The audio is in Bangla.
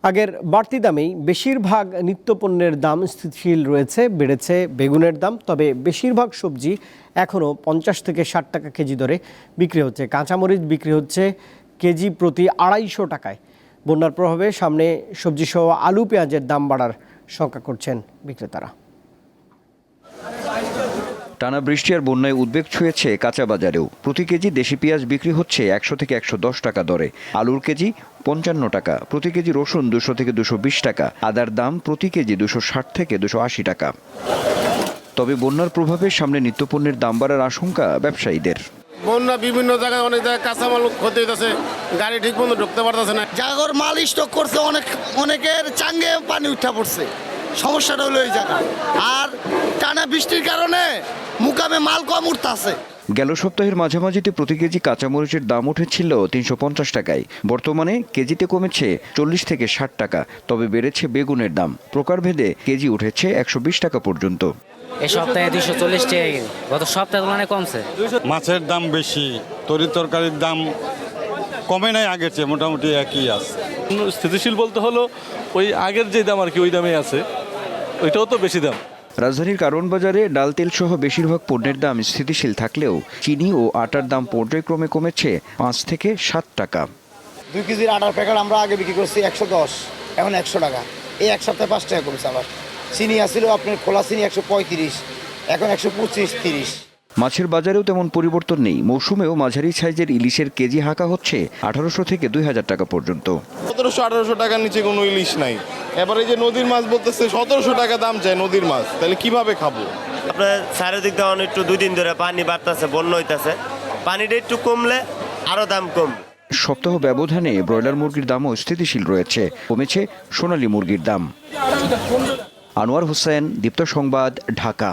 আগের বাড়তি দামেই বেশিরভাগ নিত্যপণ্যের দাম স্থিতিশীল রয়েছে। বেড়েছে বেগুনের দাম, তবে বেশিরভাগ সবজি এখনও 50 থেকে 60 টাকা কেজি দরে বিক্রি হচ্ছে। কাঁচামরিচ বিক্রি হচ্ছে কেজি প্রতি 250 টাকায়। বন্যার প্রভাবে সামনে সবজিসহ আলু পেঁয়াজের দাম বাড়ার শঙ্কা করছেন বিক্রেতারা। টানা বৃষ্টি আর বন্যায় উদ্বেগ ছুঁয়েছে কাঁচা বাজারেও। প্রতি কেজি দেশি পেঁয়াজ বিক্রি হচ্ছে 100 থেকে 110 টাকা দরে, আলুর কেজি 55 টাকা, প্রতি কেজি রসুন 200 থেকে 220 টাকা, আদার দাম প্রতি কেজি 260 থেকে 280 টাকা। তবে বন্যার প্রভাবে সামনে নিত্যপণ্যের দাম বাড়ার আশঙ্কা ব্যবসায়ীদের। বন্যা বিভিন্ন জায়গায় অনেক জায়গায় কাঁচামাল ক্ষতি হইতেছে, গাড়ি ঠিক মতো ঢুকতে পারতেছে না। জাগর মাল স্টক করছে, অনেকের চাঙ্গে পানি উঠা পড়ছে। সমস্যাটা হলো এই জায়গা, আর টানা বৃষ্টির কারণে মুকামে মাল কম উঠতেছে। গেল সপ্তাহের মাঝামাঝিতে প্রতি কেজি কাঁচামরিচের দাম উঠেছিল 350 টাকায়। বর্তমানে কেজিতে কমেছে 40 থেকে 60 টাকা। তবে বেড়েছে বেগুনের দাম, প্রকারভেদে কেজি উঠেছে 120 টাকা পর্যন্ত। এই সপ্তাহে 240 টাকা, গত সপ্তাহের তুলনায় কমছে। মাছের দাম বেশি, তরিতরকারির দাম কমে নাই আগের চেয়ে, মোটামুটি একই আছে। স্থিতিশীল বলতে হলো ওই আগের যে দাম আর কি, ওই দামে আছে, ওইটাও তো বেশি দাম। রাজধানীর কারওয়ান বাজারে ডাল তেল সহ বেশিরভাগ পণ্যের দাম স্থিতিশীল থাকলেও চিনি ও আটার দাম পর্যায়ক্রমে কমেছে 5 থেকে 7 টাকা। 2 কেজির আটার প্যাকেট আমরা আগে বিক্রি করছি 110, এখন 100 টাকা। এই এক সপ্তাহে 5 টাকা কমছে। আবার চিনি আসছিল আপনার খোলা চিনি 135, এখন 125-30। মাছের বাজারেও তেমন পরিবর্তন নেই। মৌসুমেও মাঝারি সাইজের ইলিশের কেজি হাঁকা হচ্ছে 1800 থেকে 2000 টাকা পর্যন্ত। 1700-1800 টাকার নিচে কোনো ইলিশ নাই। এবার এই যে নদীর মাছ বলতেছে 1700 টাকা দাম চাই নদীর মাছ, তাহলে কিভাবে খাবো? আপনার চারিদিক দিয়ে একটু 2 দিন ধরে পানি বাড়তেছে, বন্যা হইতেছে, পানিটা একটু কমলে আরো দাম কমবে। সপ্তাহ ব্যবধানে ব্রয়লার মুরগির দামও স্থিতিশীল রয়েছে, কমেছে সোনালী মুরগির দাম। আনোয়ার হোসেন, দীপ্ত সংবাদ, ঢাকা।